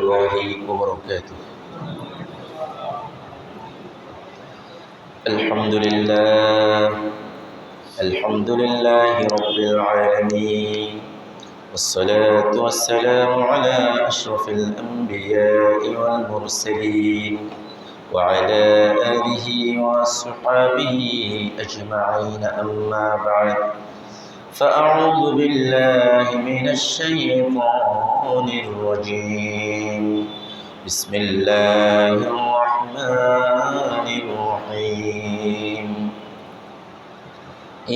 الله وبركاته. الحمد لله رب العالمين، والصلاة والسلام على أشرف الأنبياء والمرسلين وعلى آله وصحبه أجمعين، أما بعد، فأعوذ بالله من الشيطان الرجيم. بسم الله الرحمن الرحيم.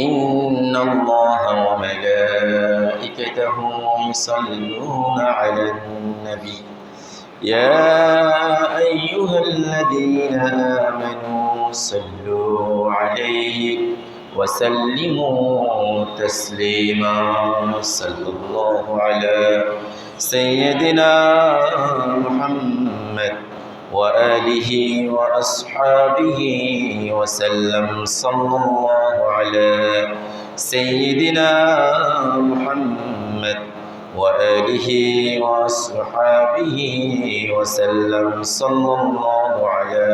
إن الله وملائكته يصلون على النبي يا أيها الذين آمنوا صلوا عليه وسلموا تسليما. صلى الله على سيدنا محمد وآله وأصحابه وسلم. صلى الله على سيدنا محمد وآله وأصحابه وسلم. صلى الله على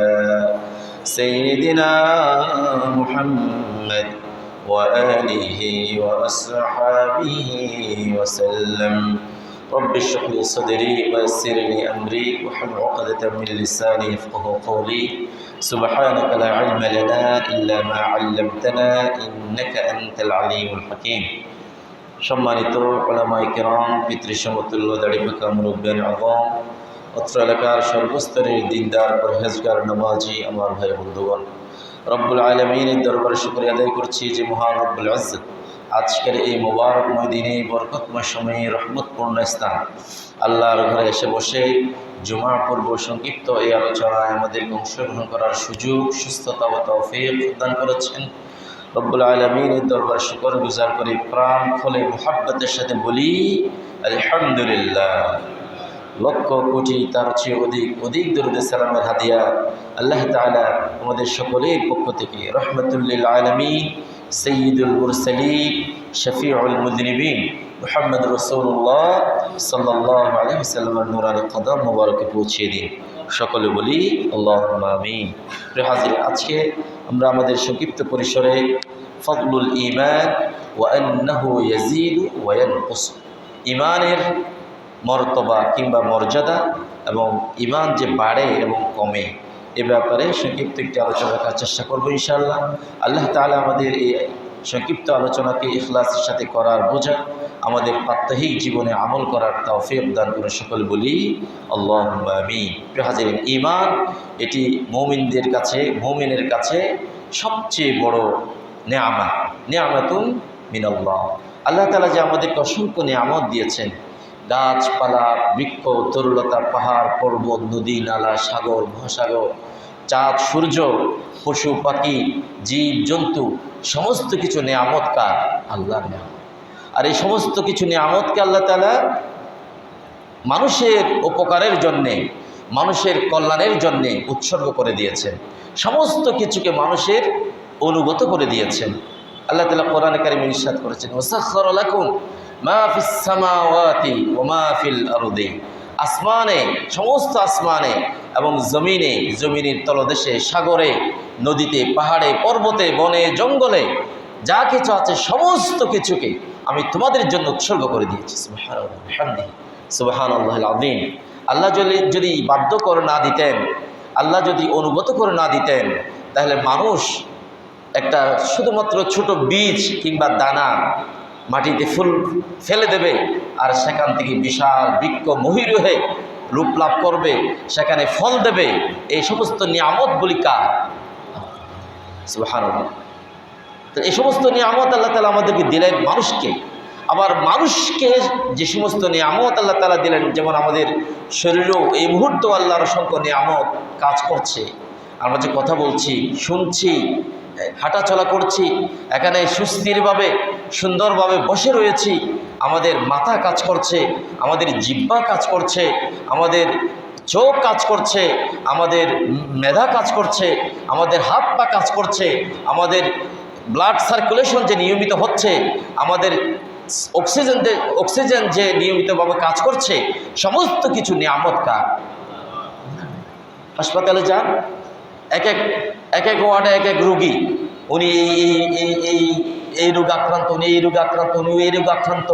سيدنا محمد وآله وأصحابه وسلم. رب اشرح لي صدري ويسر لي أمري واحلل عقدة من لساني يفقهوا قولي. سبحانك لا علم لنا إلا ما علمتنا إنك أنت العليم الحكيم. সম্মানিত উলামায়ে কেরাম, পিতৃসমতুল্য দাড়িপাকা মুরব্বিয়ান আযম, অত্র এলাকার সর্বস্তরের দিনদার পরহেজগার নামাজি আমার ভাই বন্ধুগণ, রব্বুল আলামিনের দরবারে শুকরিয়া আদায় করছি যে মহান রব্বুল ইজ্জত আজকের এই মোবারকময় দিনে, বরকতময় সময়ে, রহমতপূর্ণ স্থান আল্লাহর ঘরে এসে বসে জুমা পূর্ব সংক্ষিপ্ত এই আলোচনায় আমাদেরকে অংশগ্রহণ করার সুযোগ, সুস্থতা ও তৌফিক দান করেছেন। রব্বুল আলামিনের দরবারে শুকর গুজার করে প্রাণ খুলে মুহাব্বতের সাথে বলি আলহামদুলিল্লাহ। লক্ষ কোটি তার চেয়ে অধিক দরুদ সালামের হাদিয়া আল্লাহ তাআলা আমাদের সকলের পক্ষ থেকে রহমাতুল লিল আলামিন, সাইয়্যিদুল মুরসালিন, শফিউল মুযনিবিন মুহাম্মদ রাসূলুল্লাহ সাল্লাল্লাহু আলাইহি ওয়াসাল্লামের নূরানি কদম মোবারকে পৌঁছিয়ে দিন। সকলে বলি আল্লাহুম্মা আমিন। প্রিয় হাজির, আজকে আমরা আমাদের সংক্ষিপ্ত পরিসরে ফদলুল ঈমান ওয়া আন্নাহু ইয়াজিদু ওয়া ইয়ানকুস, ঈমানের মর্তবা কিংবা মর্যাদা এবং ঈমান যে বাড়ে এবং কমে এ ব্যাপারে সংক্ষিপ্ত একটি আলোচনা করার চেষ্টা করব ইনশাআল্লাহ। আল্লাহ তাআলা আমাদের এই সংক্ষিপ্ত আলোচনাকে ইখলাসের সাথে করার বোঝা আমাদের প্রাত্যহিক জীবনে আমল করার তৌফিক দান করে। সকল বলি আল্লাহুম্মা আমিন। প্রিয় হাজিরিন, ঈমান এটি মুমিনের কাছে সবচেয়ে বড় নেয়ামত, নেয়ামাতুন মিনাল্লাহ। আল্লাহ তাআলা যে আমাদেরকে অসংখ্য নেয়ামত দিয়েছেন, গাছপালা, বৃক্ষ, তরুলতা, পাহাড়, পর্বত, নদী, নালা, সাগর, মহাসাগর, চাঁদ, সূর্য, পশু পাখি, জীব জন্তু, সমস্ত কিছু নেয়ামত কার? আল্লাহর নেয়ামত। আর এই সমস্ত কিছু নেয়ামতকে আল্লাহ তাআলা মানুষের উপকারের জন্যে, মানুষের কল্যাণের জন্যে উৎসর্গ করে দিয়েছেন। সমস্ত কিছুকে মানুষের অনুগত করে দিয়েছেন। আল্লাহ তাআলা কোরআনে কারিমে ইরশাদ করেছেন, ওয়াসাখখারা লাকুম মা ফিস সামাওয়াতি ওয়া মা ফিল আরদি। আসমানে, সমস্ত আসমানে এবং জমিনের তলদেশে, সাগরে, নদীতে, পাহাড়ে, পর্বতে, বনে, জঙ্গলে যা কিছু আছে সমস্ত কিছুকে আমি তোমাদের জন্য উৎসর্গ করে দিয়েছি। সুবহানাল্লাহ বিহামদিহি সুবহানাল্লাহিল আযীম। আল্লাহ যদি বাধ্য করে না দিতেন, আল্লাহ যদি অনুগত করে না দিতেন, তাহলে মানুষ একটা শুধুমাত্র ছোট বীজ কিংবা দানা মাটিতে ফুল ফেলে দেবে, আর সেখান থেকে বিশাল বৃক্ষ মহির হয়ে রূপ লাভ করবে, সেখানে ফল দেবে। এই সমস্ত নিয়ামতগুলি কার? সুবহানাল্লাহ। তো এই সমস্ত নিয়ামত আল্লাহ তাআলা আমাদেরকে দিলেন মানুষকে। আবার মানুষকে যে সমস্ত নিয়ামত আল্লাহ তাআলা দিলেন, যেমন আমাদের শরীরেও এই মুহূর্তে আল্লাহর অসংখ্য নিয়ামত কাজ করছে। আমরা যে কথা বলছি, শুনছি, হাঁটাচলা করছি, এখানে সুস্থিরভাবে সুন্দরভাবে বসে রয়েছি, আমাদের মাথা কাজ করছে, আমাদের জিহ্বা কাজ করছে, আমাদের চোখ কাজ করছে, আমাদের মেধা কাজ করছে, আমাদের হাত পা কাজ করছে, আমাদের ব্লাড সার্কুলেশন যে নিয়মিত হচ্ছে, আমাদের অক্সিজেন যে নিয়মিতভাবে কাজ করছে, সমস্ত কিছু নিয়ামত কার? হাসপাতালে যান, এক এক ওয়ার্ডে এক এক রোগী, উনি এই রোগ আক্রান্ত, উনি এই রোগ আক্রান্ত, উনি এই রোগ আক্রান্ত,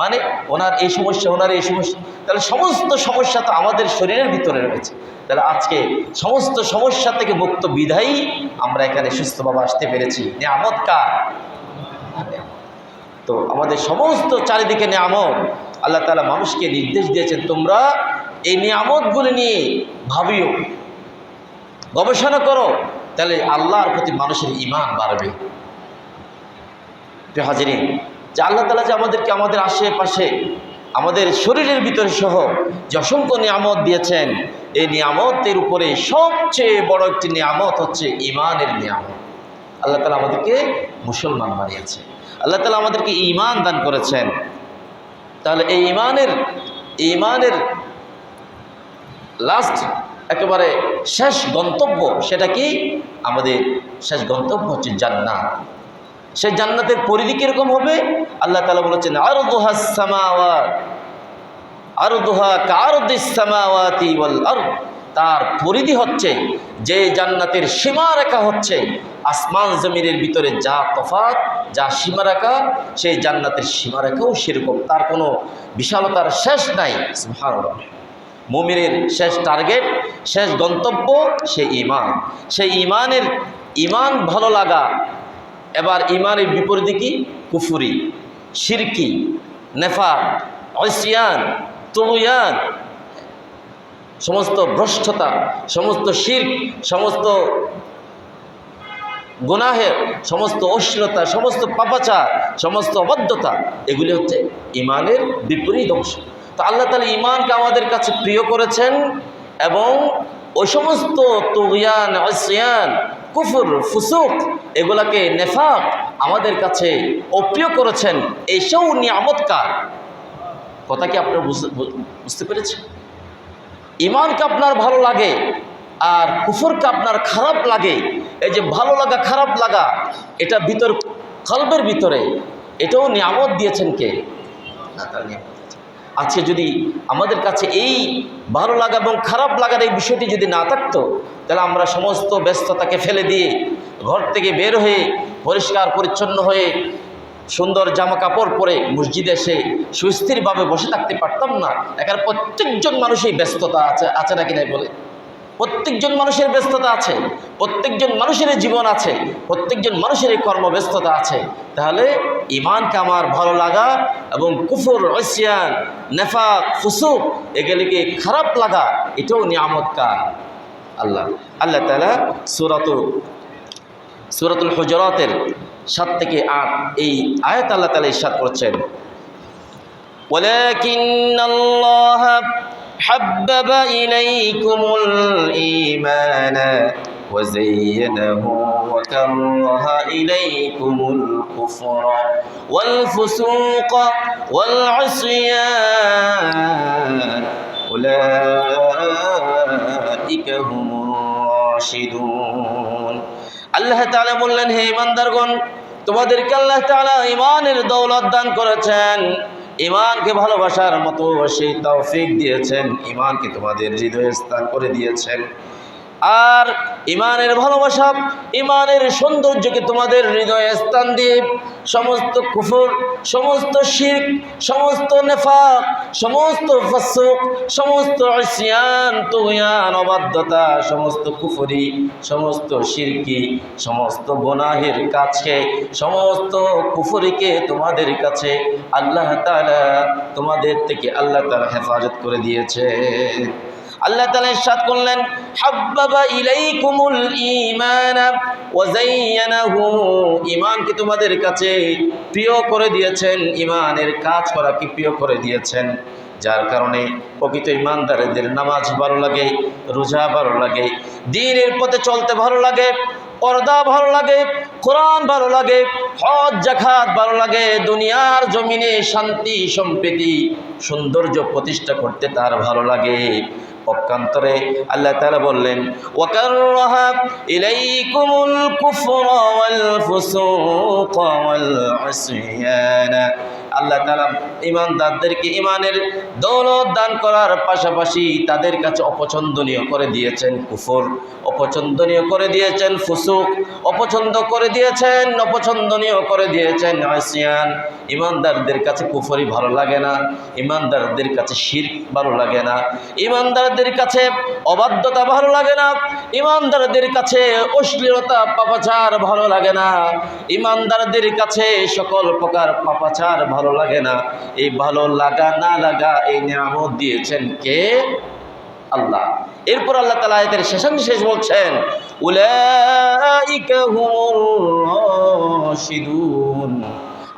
মানে ওনার এই সমস্যা, ওনার এই সমস্যা। তাহলে সমস্ত সমস্যা তো আমাদের শরীরের ভিতরে রয়েছে। তাহলে আজকে সমস্ত সমস্যা থেকে মুক্ত বিধায়ী আমরা এখানে সুস্থভাবে আসতে পেরেছি। নিয়ামত কার? তো আমাদের সমস্ত চারিদিকে নিয়ামত। আল্লাহ তাআলা মানুষকে নির্দেশ দিয়েছেন, তোমরা এই নিয়ামতগুলি নিয়ে ভাবিও, গবেষণা করো, তাহলে আল্লাহর প্রতি মানুষের ঈমান বাড়বে। প্রিয় হাজিরিন, যে আল্লাহ তাআলা যে আমাদেরকে আমাদের আশেপাশে আমাদের শরীরের ভিতরে সহ যে অসংখ্য নিয়ামত দিয়েছেন, এই নিয়ামতের উপরে সবচেয়ে বড় একটি নিয়ামত হচ্ছে ঈমানের নিয়ামত। আল্লাহ তাআলা আমাদেরকে মুসলমান বানিয়েছে, আল্লাহ তাআলা আমাদেরকে ঈমান দান করেছেন। তাহলে এই ঈমানের লাস্ট একেবারে শেষ গন্তব্য, সেটা কি? আমাদের শেষ গন্তব্য হচ্ছে জান্নাত। সেই জান্নাতের পরিধি কিরকম হবে? আল্লাহ তাআলা বলেছেন, আরদুহাস সামাওয়াত, আরদুহা কারদিস সামাওয়াতি ওয়াল আরদ। তার পরিধি হচ্ছে, যে জান্নাতের সীমারেখা হচ্ছে আসমান জমিনের ভিতরে যা তফাৎ, যা সীমারেখা, সেই জান্নাতের সীমারেখাও সেরকম। তার কোনো বিশালতার শেষ নাই। সুবহানাল্লাহ। মুমিনের শেষ টার্গেট, শেষ গন্তব্য সেই ঈমান। সেই ঈমান ভালো লাগা। এবার ঈমানের বিপরীতে কি? কুফরি, শিরকি, নেফাক, ইসয়ান, তুগয়ান, সমস্ত ভ্রষ্টতা, সমস্ত শিরক, সমস্ত গুনাহের, সমস্ত অশ্লীলতা, সমস্ত পাপাচার, সমস্ত অবাধ্যতা, এগুলি হচ্ছে ঈমানের বিপরীত অংশ। তো আল্লাহ তাআলা ঈমানকে আমাদের কাছে প্রিয় করেছেন এবং ওই সমস্ত তুগয়ান, ইসয়ান, কুফর, ফুসুক, এগুলাকে নেফাক আমাদের কাছে অপ্রিয় করেছেন। এইসব নিয়ামত কার? কথা কি আপনারা বুঝতে পেরেছেন? ঈমানকে আপনার ভালো লাগে আর কুফরকে আপনার খারাপ লাগে। এই যে ভালো লাগা খারাপ লাগা, এটা ভিতর কলবের ভিতরে, এটাও নিয়ামত দিয়েছেন কে? আজকে যদি আমাদের কাছে এই ভালো লাগা এবং খারাপ লাগার এই বিষয়টি যদি না থাকতো, তাহলে আমরা সমস্ত ব্যস্ততাকে ফেলে দিয়ে ঘর থেকে বের হয়ে পরিষ্কার পরিচ্ছন্ন হয়ে সুন্দর জামা কাপড় পরে মসজিদে এসে সুস্থিরভাবে বসে থাকতে পারতাম না। এখানে প্রত্যেকজন মানুষই ব্যস্ততা আছে নাকি নাই বলে? প্রত্যেকজন মানুষের ব্যস্ততা আছে, প্রত্যেকজন মানুষের জীবন আছে, প্রত্যেকজন মানুষের কর্মব্যস্ততা আছে। তাহলে ঈমানকে আমার ভালো লাগা এবং কুফর, ইসয়ান, নেফাক, ফুসুক, এগুলিকে খারাপ লাগা, এটাও নিয়ামত কার? আল্লাহ তাআলা সূরাতুল হুজুরাতের 7 থেকে 8 এই আয়াত আল্লাহ তাআলা ইরশাদ করেছেন, ওয়ালাকিন্নাল্লাহা হাব্বাবা ইলাইকুমুল ঈমান ওয়াযায়্যানাহু ওয়া কাররাহা ইলাইকুমুল কুফরা ওয়াল ফুসুকা ওয়াল ইসয়ান উলাইকা হুমুর রাশিদুন। আল্লাহ তাআলা বললেন, হে ঈমানদারগণ, তোমাদেরকে আল্লাহ তাআলা ঈমানের দৌলত দান করেছেন, ঈমানকে ভালোবাসার মতো সেই তৌফিক দিয়েছেন, ঈমানকে তোমাদের হৃদয়ে স্থান করে দিয়েছেন। আর ঈমানের ভালোবাসা, ঈমানের সৌন্দর্যকে তোমাদের হৃদয়ে স্থান দিয়ে সমস্ত কুফর, সমস্ত শিরক, সমস্ত নেফাক, সমস্ত ফাসুক, সমস্ত ইসয়ান, তুগয়ান, অবাধ্যতা, সমস্ত কুফরি, সমস্ত শিরকি, সমস্ত গুনাহের কাছে, সমস্ত কুফরিকে তোমাদের কাছে আল্লাহ তাআলা, তোমাদের থেকে আল্লাহ তাআলা হেফাজত করে দিয়েছে। আল্লাহ তাআলা ইরশাদ করলেন, হাব্বাবা ইলাইকুমুল ঈমান ওয়া যায়্যানাহু, ঈমানকে তোমাদের কাছে প্রিয় করে দিয়েছেন, ঈমানের কাজ করাকে প্রিয় করে দিয়েছেন, যার কারণে প্রকৃত ঈমানদারদের নামাজ ভালো লাগে, রোজা ভালো লাগে, দ্বীনের পথে চলতে ভালো লাগে, পর্দা ভালো লাগে, কোরআন ভালো লাগে, হজ যাকাত ভালো লাগে, দুনিয়ার জমিনে শান্তি সম্প্রীতি সৌন্দর্য প্রতিষ্ঠা করতে তার ভালো লাগে। পক্ষান্তরে আল্লাহ তাআলা বললেন, ওয়াকাররাহা ইলাইকুমুল কুফরা ওয়াল ফুসুকা ওয়াল ইসয়ান, আল্লাহ তাআলা ঈমানদারদেরকে ঈমানের দৌলত দান করার পাশাপাশি তাদের কাছে অপছন্দনীয় করে দিয়েছেন কুফর, অপছন্দনীয় করে দিয়েছেন ফুসুক, অপছন্দনীয় করে দিয়েছেন ইসয়ান। ঈমানদারদের কাছে কুফরি ভালো লাগে না, ঈমানদারদের কাছে শিরক ভালো লাগে না, ঈমানদারদের কাছে অবাধ্যতা ভালো লাগে না, ঈমানদারদের কাছে অশ্লীলতা পাপাচার ভালো লাগে না, ঈমানদারদের কাছে সকল প্রকার পাপাচার ভালো লাগে না। এই ভালো লাগা না লাগা এই নিয়ামত দিয়েছেন কে? আল্লাহ। এরপর আল্লাহ তাআলা আয়াতের শেষ বলছেন, উলাইকা হুমুর রাশিদুন।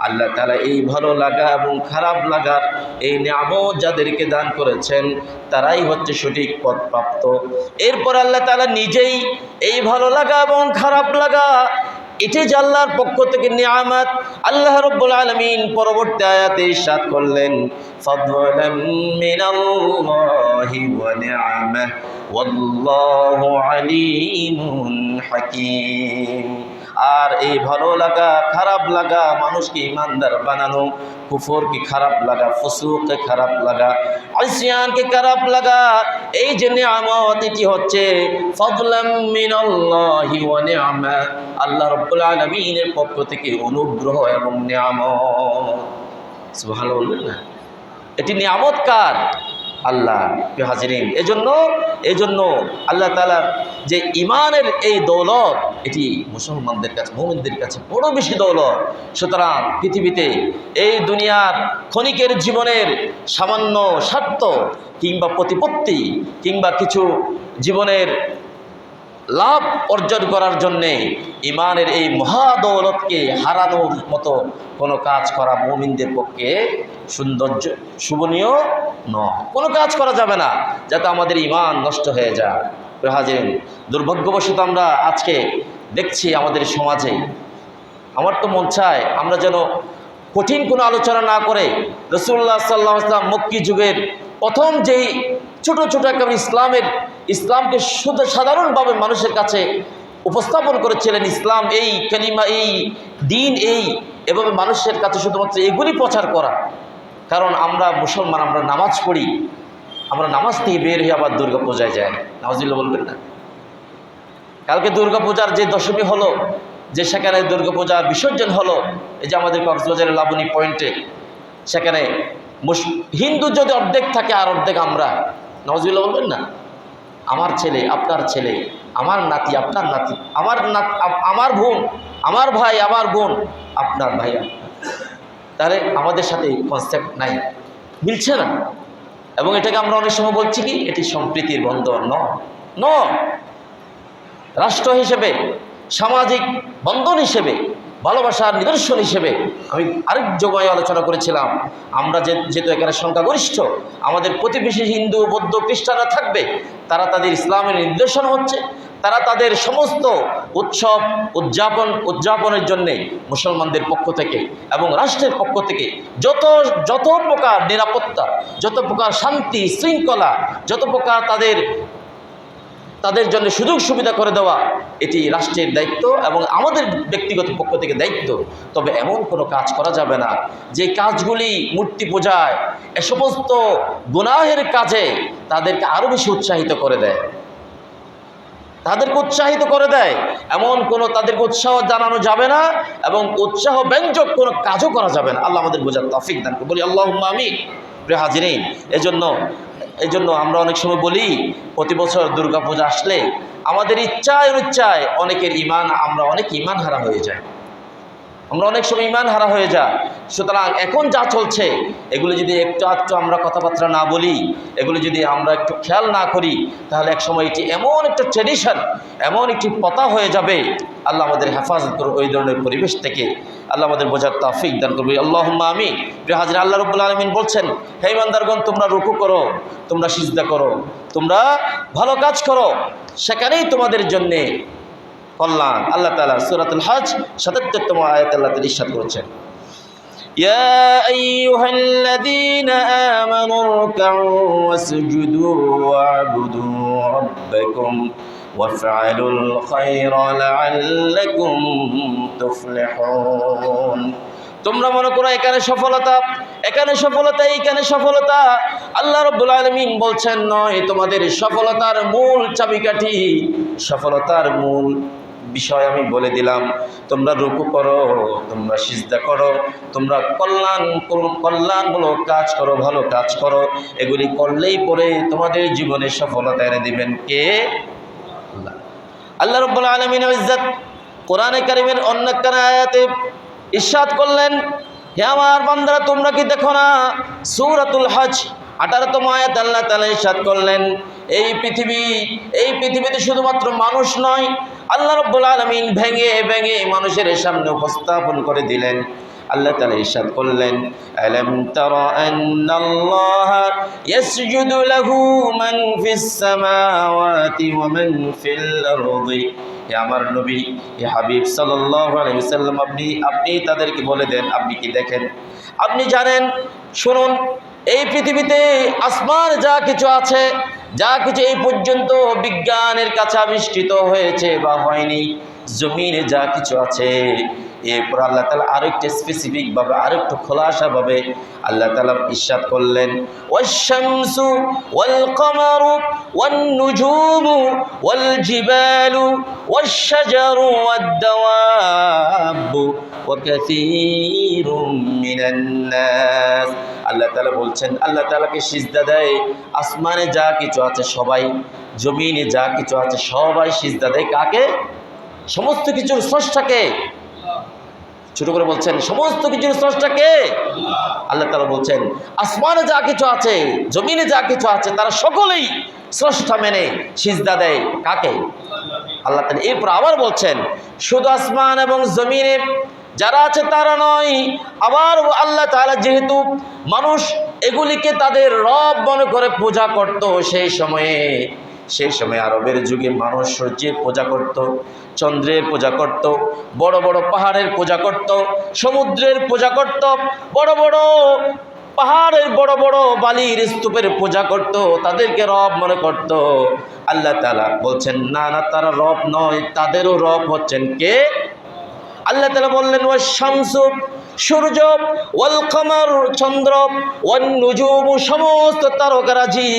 আল্লাহ তাআলা এই ভালো লাগা এবং খারাপ লাগার এই নিয়ামত যাদেরকে দান করেছেন তারাই হচ্ছে সঠিক পথপ্রাপ্ত। এরপর আল্লাহ তাআলা নিজেই এই ভালো লাগা এবং খারাপ লাগা এটি যে আল্লাহর পক্ষ থেকে নিয়ামত, আল্লাহ রাব্বুল আলামিন পরবর্তী আয়াতে ইরশাদ করলেন, ফাদলাম মিনাল্লাহি ওয়া নি'মাহ ওয়াল্লাহু আলীমুন হাকীম। আর এই ভালো লাগা খারাপ লাগা মানুষকে ইমানদার বানানো, কুফরকে খারাপ লাগা, ফুসুককে খারাপ লাগা, ইসয়ানকে খারাপ লাগা, এই যে নিয়ামত এটি হচ্ছে ফাদলাম মিনাল্লাহি ওয়া নি'মাহ, আল্লাহ রাব্বুল আলামিনের পক্ষ থেকে অনুগ্রহ এবং নিয়ামত। সুবহানাল্লাহ বলবেন না? এটি নিয়ামত কার? আল্লাহ। হাজিরিন, এজন্য আল্লাহ তাআলার যে ইমানের এই দৌলত এটি মুসলমানদের কাছে, মুমিনদের কাছে বড় বেশি দৌলত। সুতরাং পৃথিবীতে এই দুনিয়ার ক্ষণিকের জীবনের সামান্য স্বার্থ কিংবা প্রতিপত্তি কিংবা কিছু জীবনের লাভ অর্জন করার জন্যে ইমানের এই মহাদৌলতকে হারানোর মতো কোনো কাজ করা মুমিনদের পক্ষে সৌন্দর্য শুভনীয় নয়। কোনো কাজ করা যাবে না যাতে আমাদের ইমান নষ্ট হয়ে যায়। হাজির, দুর্ভাগ্যবশত আমরা আজকে দেখছি আমাদের সমাজে, আমার তো মন চায় আমরা যেন কঠিন কোনো আলোচনা না করে রাসূলুল্লাহ সাল্লাল্লাহু আলাইহি ওয়াসাল্লাম মক্কি যুগের প্রথম যেই ছোট ছোট একেবারে ইসলামকে শুধু সাধারণভাবে মানুষের কাছে উপস্থাপন করেছিলেন, ইসলাম এই কালিমা, এই দিন, এই এভাবে মানুষের কাছে শুধুমাত্র এগুলি প্রচার করা। কারণ আমরা মুসলমান, আমরা নামাজ পড়ি, আমরা নামাজ থেকে বের হয়ে আবার দুর্গা পূজায় যাই। নাউজুবিল্লাহ বলবেন না? কালকে দুর্গা পূজার যে দশমী হলো, যে সেখানে দুর্গা পূজার বিসর্জন হলো, এই যে আমাদের কক্সবাজারের লাবণী পয়েন্টে, সেখানে হিন্দু যদি অর্ধেক থাকে আর অর্ধেক আমরা। নাউজুবিল্লাহ বলবেন না? আমার ছেলে, আপনার ছেলে, আমার নাতি, আপনার নাতি, আমার বোন, আমার ভাই, আমার বোন, আপনার ভাই, তাহলে আমাদের সাথে কনসেপ্ট নাই, মিলছে না। এবং এটাকে আমরা অনেক সময় বলছি কি এটি সম্প্রীতির বন্ধন নয়, রাষ্ট্র হিসেবে, সামাজিক বন্ধন হিসেবে, ভালোবাসার নিদর্শন হিসেবে। আমি আরেক জায়গায় আলোচনা করেছিলাম, আমরা যেহেতু এখানে সংখ্যাগরিষ্ঠ, আমাদের প্রতিবেশী হিন্দু, বৌদ্ধ, খ্রিস্টানরা থাকবে, তারা তাদের ইসলামের নির্দেশন হচ্ছে, তারা তাদের সমস্ত উৎসব উদযাপনের জন্যে মুসলমানদের পক্ষ থেকে এবং রাষ্ট্রের পক্ষ থেকে যত প্রকার নিরাপত্তা, যত প্রকার শান্তি শৃঙ্খলা, যত প্রকার তাদের জন্য সুযোগ সুবিধা করে দেওয়া, এটি রাষ্ট্রের দায়িত্ব এবং আমাদের ব্যক্তিগত পক্ষ থেকে দায়িত্ব। তবে এমন কোনো কাজ করা যাবে না যে কাজগুলি মূর্তি পূজায়, এ সমস্ত গুনাহের কাজে তাদেরকে আরও বেশি উৎসাহিত করে দেয়, এমন কোনো তাদেরকে উৎসাহ জানানো যাবে না এবং উৎসাহ ব্যঞ্জক কোনো কাজও করা যাবে না। আল্লাহ আমাদের বোঝার তৌফিক দান করুন, বলি আল্লাহুম্মা আমিন। প্রিয় হাজিরিন, এজন্য আমরা অনেক সময় বলি প্রতি বছর দুর্গা পূজা আসলে আমাদের ইচ্ছায় অনেকের আমরা অনেক ইমান হারা হয়ে যায়, আমরা অনেক সময় ইমান হারা হয়ে যায়। সুতরাং এখন যা চলছে এগুলো যদি একটু আমরা কথাবার্তা না বলি, এগুলো যদি আমরা একটু খেয়াল না করি, তাহলে এক সময় এটি এমন একটা ট্রেডিশন, এমন একটি প্রথা হয়ে যাবে। আল্লাহ আমাদের হেফাজত করুন ওই ধরনের পরিবেশ থেকে। আল্লাহ আমাদের বোঝার তৌফিক দান করবে, আল্লাহুম্মা আমিন। প্রিয় হাজির, আল্লাহ রাব্বুল আলামিন বলছেন, হে ইমানদারগণ, তোমরা রুকু করো, তোমরা সিজদা করো, তোমরা ভালো কাজ করো, সেখানেই তোমাদের জন্যে কল্যাণ। আল্লাহ তাআলা সূরাতুল হজ ৭৭তম আয়াতে আল্লাহ তাআলা ইরশাদ করেছেন, ইয়া আইয়ুহাল্লাযীনা আমানু রুকউ ওয়াসজুদু ওয়া'বুদু রাব্বাকুম ওয়াফআলুল খায়রা লা'আল্লাকুম তুফলিহুন। তোমরা মনে করো এখানে সফলতা, এখানে সফলতা, এইখানে সফলতা। আল্লাহ রাব্বুল আলামিন বলছেন নয়, তোমাদের সফলতার মূল চাবিকাঠি, সফলতার মূল বিষয় আমি বলে দিলাম। তোমরা রুকু করো, তোমরা সিজদা করো, তোমরা কল্যাণমূলক কাজ করো, ভালো কাজ করো। এগুলি করলেই পরে তোমাদের জীবনে সফলতা এনে দিবেন কে? আল্লাহ। আল্লাহ রাব্বুল আলামিনের ইজ্জত কোরআনে কারীমের অন্য একটা আয়াতে ইরশাদ করলেন, হে আমার বান্দারা তোমরা কি দেখো না? সূরাতুল হজ 18তম আয়াত আল্লাহ তাআলা ইরশাদ করলেন, এই পৃথিবীতে শুধুমাত্র মানুষ নয়, আল্লাহ রাব্বুল আলামিন ভেঙে ভেঙে মানুষের সামনে উপস্থাপন করে দিলেন। আল্লাহ তাআলা ইরশাদ করলেন, আলাম তারা আন্নাল্লাহা ইয়াসজুদু লাহু মান ফিস সামাওয়াতি ওয়া মান ফিল আরদি। হে আমার নবী, হে হাবিব সাল্লাল্লাহু আলাইহি ওয়াসাল্লাম, আপনি তাদেরকে বলে দেন, আপনি কি দেখেন, আপনি জানেন, শুনুন, এই পৃথিবীতে আসমান যা কিছু আছে, যা কিছু এই পর্যন্ত বিজ্ঞানের কাছে আবিষ্কৃত হয়েছে বা হয়নি, জমিনে যা কিছু আছে, এরপর আল্লাহ তাআলা আরেকটু স্পেসিফিক ভাবে, আরেকটু খোলাসাভাবে আল্লাহ তাআলা ইরশাদ করলেন, ওয়াশ-শামসু ওয়াল কমারু ওয়ান নুজুমু ওয়াল জিবালু ওয়াশ-শাজারু ওয়াদ-দাওয়াবু ওয়া কাসীরুম মিনান নাস। আল্লাহ তাআলা বলছেন, আল্লাহ তাআলাকে সিজদা দেয় আসমানে যা কিছু আছে সবাই, জমিনে যা কিছু আছে সবাই সিজদা দেয় কাকে? সমস্ত কিছুর স্রষ্টাকে। ছোট করে বলছেন, সমস্ত কিছুর স্রষ্টাকে। আল্লাহ তাআলা বলছেন, আসমানে যা কিছু আছে, জমিনে যা কিছু আছে, তারা সকলেই স্রষ্টা মেনে সিজদা দেয় কাকে? আল্লাহ তাআলা। এরপর আবার বলছেন, শুধু আসমান এবং জমিনে যারা আছে তারা নয়, আবার আল্লাহ তাআলা যেহেতু মানুষ এগুলিকে তাদের রব মনে করে পূজা করত, সেই সময়ে আরবের যুগে মানুষ সূর্যের পূজা করত, চন্দ্রের পূজা করত, বড় বড় পাহাড়ের পূজা করত, সমুদ্রের পূজা করত, বড় বড় পাহাড়ের বড় বড় বালির স্তূপের পূজা করত, তাদেরকে রব মনে করত। আল্লাহ তাআলা বলছেন, না না, তারা রব নয়, তাদেরও রব হচ্ছেন কে? আল্লাহ তাআলা বললেন, ওয়াশ-শামসু সূর্য, ওয়াল কমার চন্দ্র, ওয়ান নুজুমু সমস্ত তারকারাজি,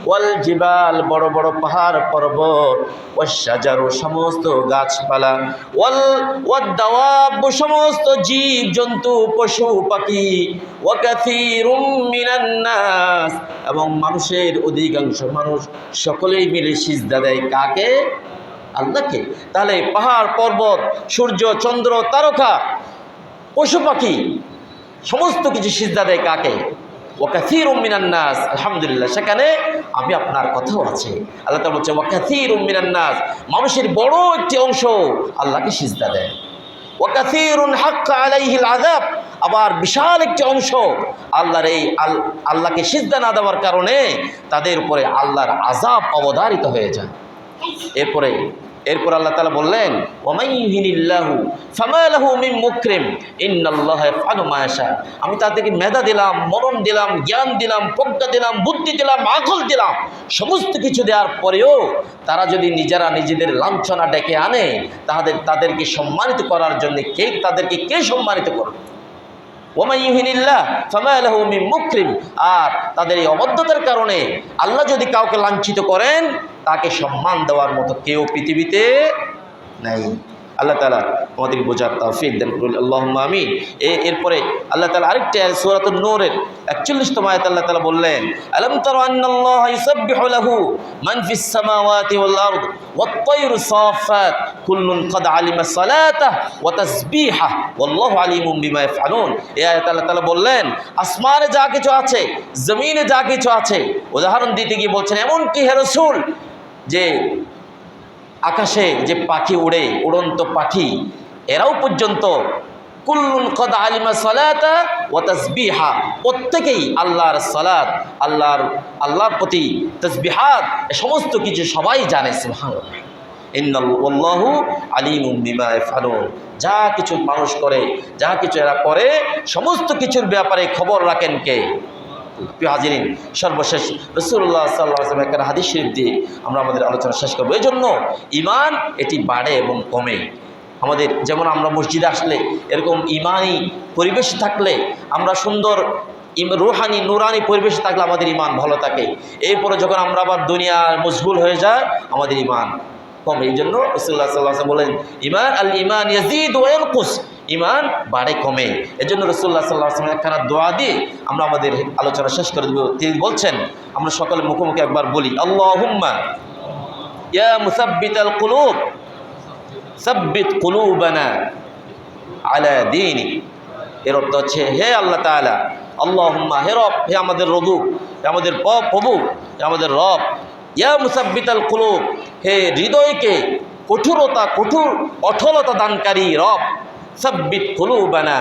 ওয়াল জিবাল বড় বড় পাহাড় পর্বত, ওয়াশ-শাজারু সমস্ত গাছপালা, ওয়াদ-দাওয়াব সমস্ত জীব জন্তু পশু পাখি, ওয়া কাসীরুম মিনান নাস এবং মানুষের অধিকাংশ মানুষ সকলেই মিলে সিজদা দেয় কাকে? আল্লাহকে। তাহলে পাহাড় পর্বত, সূর্য চন্দ্র তারকা পশু পাখি সমস্ত কিছু সিজদা দেয় কাকে? ওয়া কাসীরুম মিনান নাস। আলহামদুলিল্লাহ, সেখানে আমি আপনার কথাও আছে। আল্লাহ তাআলা বলছেন, ওয়া কাসীরুম মিনান নাস, মানুষের বড় একটি অংশ আল্লাহকে সিজদা দেয়। ওয়া কাসীরুন হাক্কা আলাইহিল আযাব, আবার বিশাল একটি অংশ আল্লাহর এই আল্লাহকে সিজদা না দেওয়ার কারণে তাদের উপরে আল্লাহর আযাব অবধারিত হয়ে যায়। এরপর আল্লাহ তাআলা বললেন, ওয়ামান ইউহিনিল্লাহু ফামা লাহু মিন মুকরিম ইন্নাল্লাহা ইয়াফআলু মা ইয়াশা। আমি তাদেরকে মেধা দিলাম, মনন দিলাম, জ্ঞান দিলাম, প্রজ্ঞা দিলাম, বুদ্ধি দিলাম, আকল দিলাম, সমস্ত কিছু দেওয়ার পরেও তারা যদি নিজেরা নিজেদের লাঞ্ছনা ডেকে আনে, তাদেরকে সম্মানিত করার জন্য তাদেরকে কে সম্মানিত করবে? ওয়ামান ইউহিনিল্লাহ ফামা লাহু মিন মুকরিম। আর তাদের এই অবদ্ধতার কারণে আল্লাহ যদি কাউকে লাঞ্ছিত করেন, তাকে সম্মান দেওয়ার মতো কেউ পৃথিবীতে নাই। আল্লাহ তাআলা আমাদের বোঝার তৌফিক দান করুন, আল্লাহুম্মা আমিন। এরপরে আল্লাহ তাআলা আরেকটা সূরাতুন নূরের 41তম আয়াত আল্লাহ তাআলা বললেন, আলাম তারা আন্নাল্লাহা ইউসাব্বিহু লাহু মান ফিস সামাওয়াতি ওয়াল আরদ ওয়াত-তায়রু সাফাত কুল্লুন ক্বাদ আলিমা সালাতাহু ওয়া তাসবিহাহু ওয়াল্লাহু আলিমুম বিমা ইয়াফআলুন। এই আয়াত আল্লাহ তাআলা বললেন, আসমানে যা কিছু আছে, জমিনে যা কিছু আছে, উদাহরণ দিতে গিয়ে বলছেন, এমন কি হে রাসূল, যে আকাশে যে পাখি উড়ে, উড়ন্ত পাখি, এরাও পর্যন্ত কুল্লুন কদ আলিমা সালাতা ওয়া তাসবিহা, প্রত্যেকেই আল্লাহর সালাত, আল্লাহর প্রতি তাসবিহাত, সমস্ত কিছু সবাই জানে। সুবহানাল্লাহ। ইন্নাল্লাহু আলিমুম বিমা ইয়াফআলুন। যা কিছু মানুষ করে, যা কিছু এরা করে, সমস্ত কিছুর ব্যাপারে খবর রাখেন কে? প্রিয় হাজিরিন, সর্বশেষ রাসূলুল্লাহ সাল্লাল্লাহু আলাইহি ওয়াসাল্লাম একটা হাদিস শরীফ দিয়ে আমরা আমাদের আলোচনা শেষ করব। এই জন্য ঈমান এটি বাড়ে এবং কমে। আমাদের যেমন আমরা মসজিদে আসলে এরকম ইমানি পরিবেশ থাকলে, আমরা সুন্দর রুহানি নুরানি পরিবেশ থাকলে আমাদের ইমান ভালো থাকে। এরপরে যখন আমরা আবার দুনিয়ার মশগুল হয়ে যায় আমাদের ইমান কম। এই জন্য রাসূলুল্লাহ সাল্লাল্লাহু আলাইহি ওয়াসাল্লাম বলেন ইমান আল ইমান ইয়াজিদু ওয়া ইয়ানকুস, ইমান বাড়ে কমে। এই জন্য রাসূলুল্লাহ সাল্লাল্লাহু আলাইহি ওয়াসাল্লাম একখানা দোয়া দিয়ে আমরা আমাদের আলোচনা শেষ করে দেব। তিনি বলছেন, আমরা সকলে মুখোমুখি একবার বলি, আল্লাহুম্মা ইয়া মুসাব্বিতাল কুলুব সাব্বিত কুলুবানা আলা দীনিক। এর অর্থ হচ্ছে, হে আল্লাহ তাআলা, আল্লাহুম্মা, হে রব, হে আমাদের রবু, হে আমাদের প্রভু, হে আমাদের রব, ইয়া মুসাব্বিতাল কুলুব, হে হৃদয়কে কঠোর অঠলতা দানকারী রব, সাব্বিত কুলুবানা,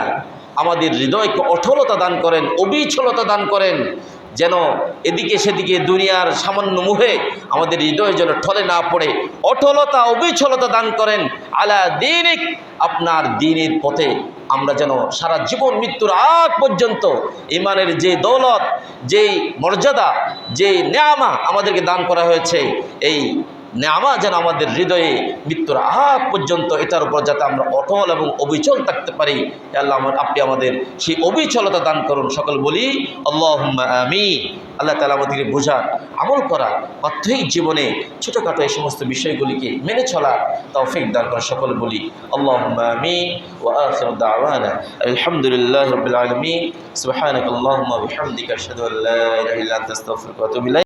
আমাদের হৃদয়কে অঠলতা দান করেন, অবিচলতা দান করেন, যেন এদিকে সেদিকে দুনিয়ার সামান্য মুহে আমাদের হৃদয় যেন ঠলে না পড়ে, অটলতা অবিচলতা দান করেন আলা দীনিক, আপনার দ্বীনের পথে আমরা যেন সারা জীবন মৃত্যুর আগ পর্যন্ত ইমানের যে দৌলত, যেই মর্যাদা, যে নেয়ামা আমাদেরকে দান করা হয়েছে, এই নেয়ামা যেন আমাদের হৃদয়ে মৃত্যুর আগ পর্যন্ত এটার উপর যাতে আমরা অটল এবং অবিচল থাকতে পারি। আল্লাহ, আপনি আমাদের সেই অবিচলতা দান করুন। সকল বলি আল্লাহুম্মা আমিন। আল্লাহ তাআলা আমাদেরকে বোঝার, আমল করা, প্রাত্যহিক জীবনে ছোটোখাটো এই সমস্ত বিষয়গুলিকে মেনে চলা তৌফিক দান করেন। সকল বলি আল্লাহুম্মা আমিন। ওয়া আখিরু দাওয়ানা আলহামদুলিল্লাহি রাব্বিল আলামিন। সুবহানাকাল্লাহুম্মা ওয়া বিহামদিকা আশহাদু আল্লা ইলাহা ইল্লা আনতা আস্তাগফিরুকা ওয়া আতুবু ইলাইক।